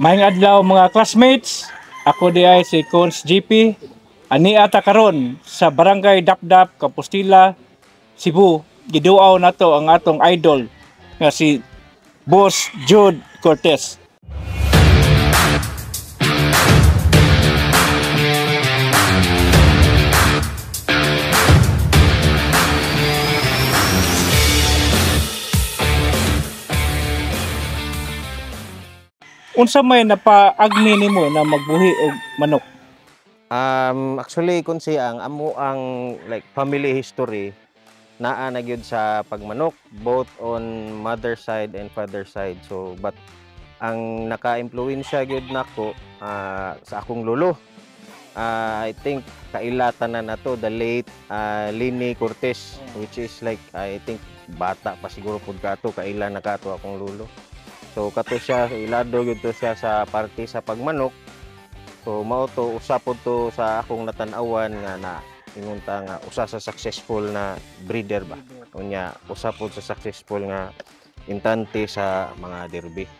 Maayong adlaw mga classmates. Ako di ay si Cons GP. Ani ata karon sa Barangay Dapdap, Compostela, Cebu. Giduaw nato ang atong idol nga si Boss Jude Cortez. Unsa may napaagni nimo na magbuhi og manok? Actually kung siya ang amo ang like family history naa na gyud sa pagmanok both on mother side and father side. So but ang naka-impluwensya gyud nako sa akong lolo. I think kailatan na nato the late Lini Cortez, which is like I think bata pa siguro pud kato kaila na kato akong lolo. So kato siya ilado gyud to siya sa parte sa pagmanok. So mao to usa pod to sa akong natan-awan nga na ingunta nga usa sa successful na breeder ba. Unya usa pod sa successful nga intante sa mga derby.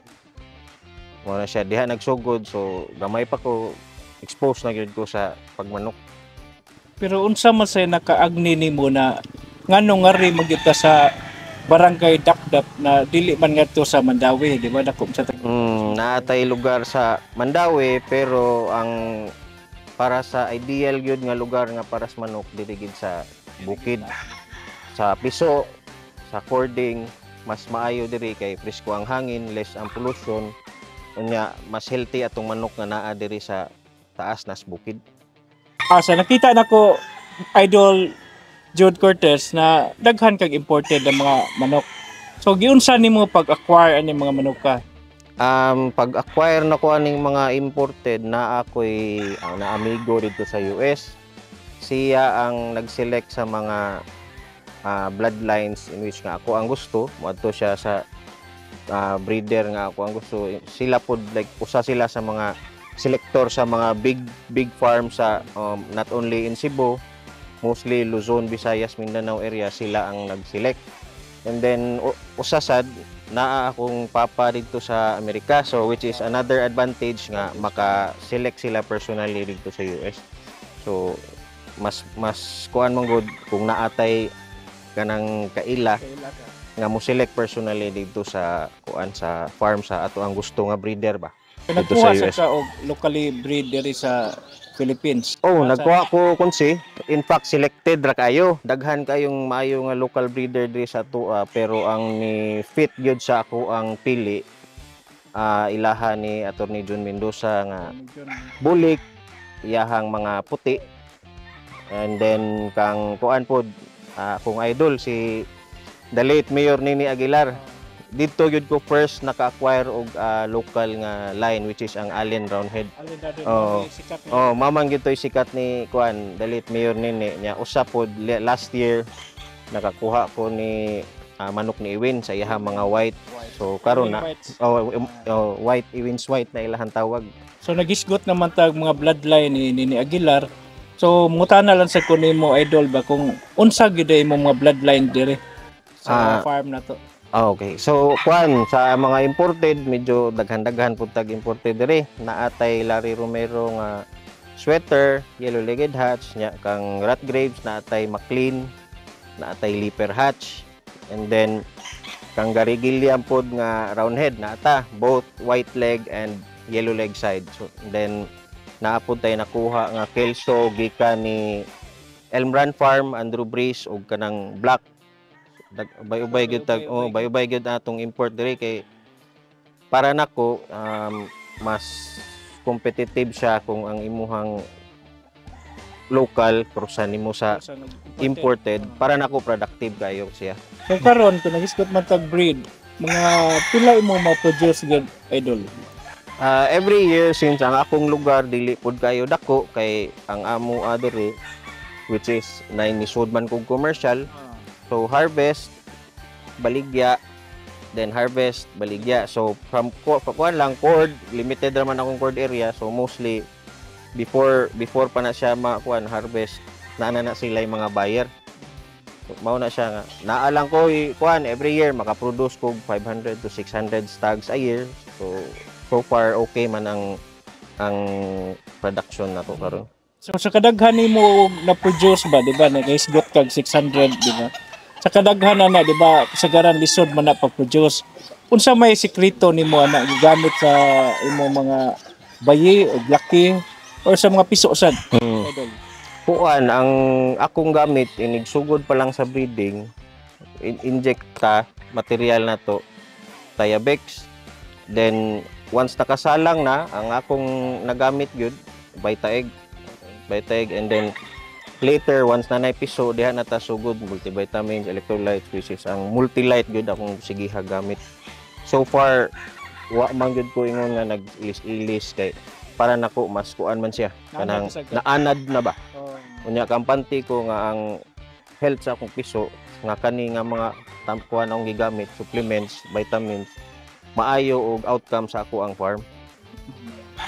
Mo na siya diha nagsugod, so gamay pa ko expose na gyud ko sa pagmanok. Pero unsa man say nakaagni nimo na ngano nga ri magyuta sa Barangay Dapdap na dili man ngadto sa Mandawi, di ba dako sa Naatay lugar sa Mandawi pero ang para sa ideal gyud nga lugar nga para sa manok dili gid sa bukid, sa piso, sa cording, mas maayo diri kay presko ang hangin, less ang pollution. Unya mas healthy atong manok nga naa diri sa taas nas bukid. Sa nakita nako idol Jude Cortez na daghan kag imported ang mga manok. So giunsa nimo pag-acquire ani mga manok ka? Pag-acquire na ko aning mga imported na ako'y na amigo dito sa US. Siya ang nag-select sa mga bloodlines in which nga ako ang gusto. Moadto siya sa breeder nga ako ang gusto. Sila pod like usa sila sa mga selector sa mga big farm sa not only in Cebu, mostly Luzon, Visayas, Mindanao area sila ang nag-select. And then usasad naa akong papa dito sa Amerika, so which is another advantage nga maka-select sila personally dito sa US. So mas kuan man gud kung naatay kanang kaila nga mo select personally dito sa kuan sa farm sa ato ang gusto nga breeder ba. Dito sa US. Ka og locally bred diri sa Philippines. Nagkuha ko kunsi. In fact, selected ra kayo. Daghan kayong maayo nga local breeder diri sa tuwa, pero ang ni fit gyud sa ako ang pili ilaha ni Attorney John Mendoza nga bulik, iyahang mga puti. And then kang kuan pod kung idol si the late Mayor Nini Aguilar. Dito gyud ko first naka-acquire og local nga line which is ang Allen Roundhead. Mamang gyud toy sikat ni kuan dalit Mayor Nini nya usa pod last year nakakuha ko ni manok ni Iwin sa iyang mga white. So karon na white Iwin's white na ilahang tawag. So nagisgot naman tag mga bloodline ni Nini Aguilar. So mungutana lang sa kunimo idol ba kung unsa gyud imong mga bloodline dire sa farm na to. Okay. So, kuan sa mga imported, medyo daghan-daghan pud tag imported diri. Naatay Larry Romero nga sweater, yellow-legged hatch, nya kang rat graves, naatay McLean, naatay Leaper hatch, and then kang Gary Gilliam pud nga roundhead naata, both white leg and yellow leg side. So, then naapod tay nakuha nga Kelso gikan ni Elm Run Farm, Andrew Breeze ug kanang black bay-ubay gyud tag bay-ubay gyud atong import diri kay para nako mas competitive siya kung ang imuhang local krusan nimo sa imported para nako productive kayo siya. So karon kung nagisgot man tag breed, mga pila imo ma-produce gyud idol? Every year since ang akong lugar dili pud kayo dako kay ang amo diri which is na inisud man kog commercial. So harvest, baligya, then harvest, baligya. So from kuan lang cord, limited naman akong cord area. So mostly before pa na siya makuan harvest, na sila yung mga buyer. So, mao na siya nga. Naalang ko kuan every year maka-produce ko 500 to 600 stags a year. So so far okay man ang production nato karon. So sa kadaghan nimo na produce ba, di ba? Nag-isgot kag 600, di ba? Sa kadaghan na, di ba? Kasagaran lisod man na pag-produce. Unsa may sikreto nimo ana gigamit sa imo mga bayi o blaki or sa mga piso sad? Idol. Kuan ang akong gamit inigsugod pa lang sa breeding, inject ka material na to Tiabex, then once nakasalang na ang akong nagamit gyud Vitaegg, and then later once na nay piso diha na ta sugod multivitamins, electrolytes, which is ang Multilite gyud akong sige gamit. So far wa man gyud ko ingon nga nag-ilis-ilis kay para nako mas kuan man siya kanang naanad na ba. Unya kampante ko nga ang health sa akong piso nga kani nga mga kuan akong gigamit, supplements, vitamins, maayo og outcome sa ako ang farm.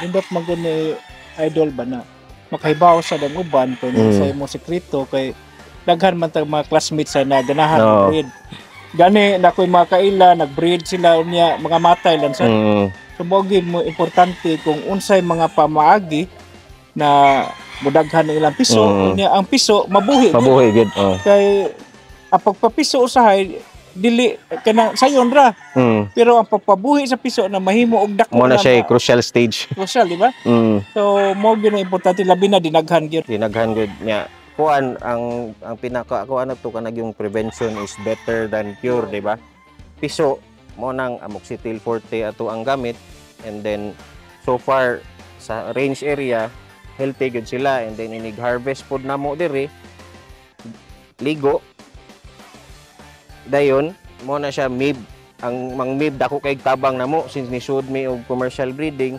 Indot man gud ni Idol ba na makahibaw sa dang uban kung sa imong sekreto kay daghan man tag mga classmates sa naganahan breed. Gani na ko'y mga kaila nag-breed sila unya mga matay lang sa. So mo importante kung unsay mga pamaagi na mudaghan ng ilang piso unya ang piso mabuhi gid. Kay ang pagpapiso usahay dili kana sayon ra. Pero ang pagpabuhi sa piso na mahimo og dako mo na siya crucial stage. Crucial, di ba? So mo gyud importante labi na dinaghan gyud. Dinaghan gyud nya. Kuan ang pinaka ko ano to kanang yung prevention is better than cure, di ba? Piso mo nang amoxicillin forte ato ang gamit, and then so far sa range area healthy gyud sila, and then inig harvest pod namo diri ligo dayon mo na siya MIB. Ang mang MIB dako kay tabang namo since ni sud mi og commercial breeding,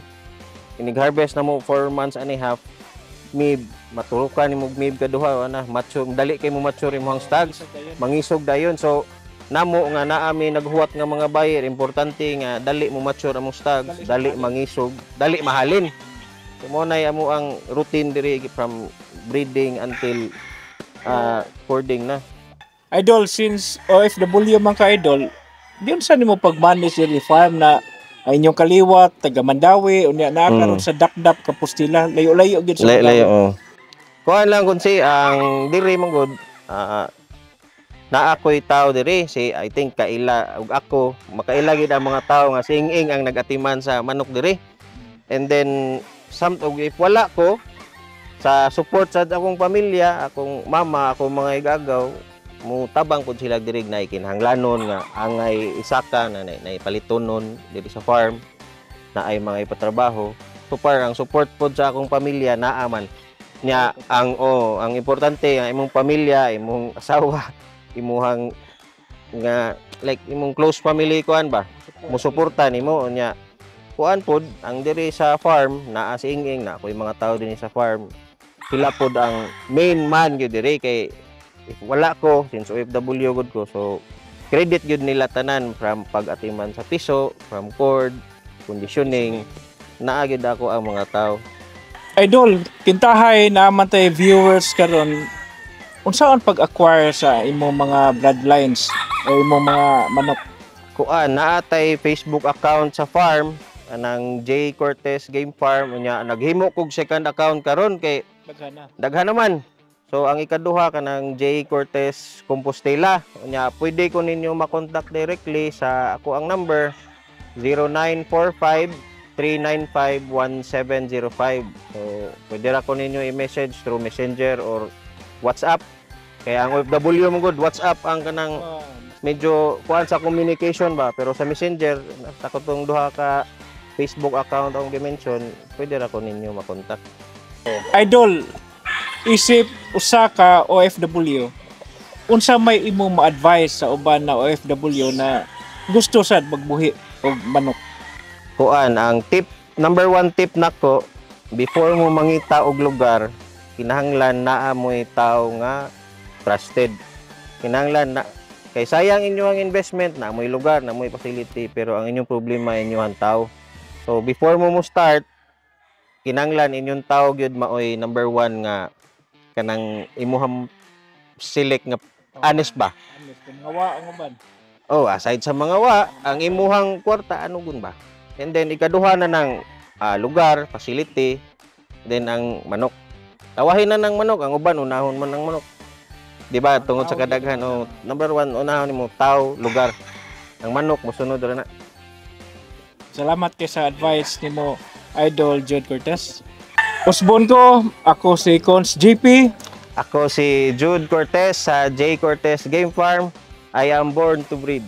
inig harvest namo 4 months and a half MIB, maturukan ni mo MIB kaduha ana mature dali kay mo mature imong stags mangisog dayon. So namo nga naa mi naghuwat nga mga buyer importante nga dali mo mature among stags, dali mangisog, dali mahalin. So mo nay amo ang routine diri from breeding until cording na. Idol, since OFW man ka Idol, diyon sa nimo pag-manage diri farm na ay inyong kaliwat taga Mandawi unya naa karon sa Dapdap Kapustila, layo-layo gyud sa layo. Kuan lang kun si ang diri man gud naa ko'y tao diri si I think kaila ug ako makaila gid ang mga tao nga singing ang nagatiman sa manok diri. And then if wala ko sa support sa akong pamilya, akong mama, akong mga igagaw, mo tabang pud sila diri na kinahanglanon nga angay isaka na naipalitonon diri sa farm na ay mga ipatrabaho. So far ang support pod sa akong pamilya naa man nya ang importante ang imong pamilya, imong asawa, imuhang nga like imong close family kuan ba mo suporta nimo nya kuan pod ang diri sa farm naa singing na koy mga tao dinhi sa farm sila pod ang main man gyud diri kay if wala ko, since OFW good ko, so credit yun nila tanan from pag-atiman sa piso, from cord, conditioning, naagid ako ang mga tao. Idol, kintahay na tay viewers karon unsaon pag-acquire sa imong mga bloodlines o imong mga manok? Kuan naatay Facebook account sa farm anang J Cortez Game Farm unya naghimo kog second account karon kay daghan naman. So ang ikaduha kanang J Cortez Compostela unya pwede ko ninyo ma-contact directly sa ako ang number 0945-395-1705. So pwede ra ko ninyo i-message through Messenger or WhatsApp. Kaya ang OFW mo good WhatsApp ang kanang medyo kuan sa communication ba, pero sa Messenger sa katong duha ka Facebook account ang gi-mention, pwede ra ko ninyo ma-contact. Idol, isip usa ka OFW, unsa may imong ma-advise sa uban na OFW na gusto sad magbuhi og manok? Kuan ang number 1 tip nako, before mo mangita og lugar, kinahanglan naa mo'y tao nga trusted. Kinahanglan na kay sayang inyong investment na mo'y lugar, na mo'y facility, pero ang inyong problema inyong tao. So before mo start, kinahanglan inyong tao gyud maoy number 1 nga kanang imuhang select nga honest ba? Honest, mga wa ang uban. Oh, aside sa mga wa, ang imuhang kwarta ano gun ba? And then ikaduha na ng lugar, facility, then ang manok. Tawahin na ng manok, ang uban unahon man ng manok. Di ba? Tungod sa kadaghan, number 1 unahon nimo tao, lugar. Ang manok mosunod ra na. Salamat kay sa advice nimo, Idol Jude Cortez. Usbon ko, ako si Cons GP. Ako si Jude Cortez sa J Cortez Game Farm. I am born to breed.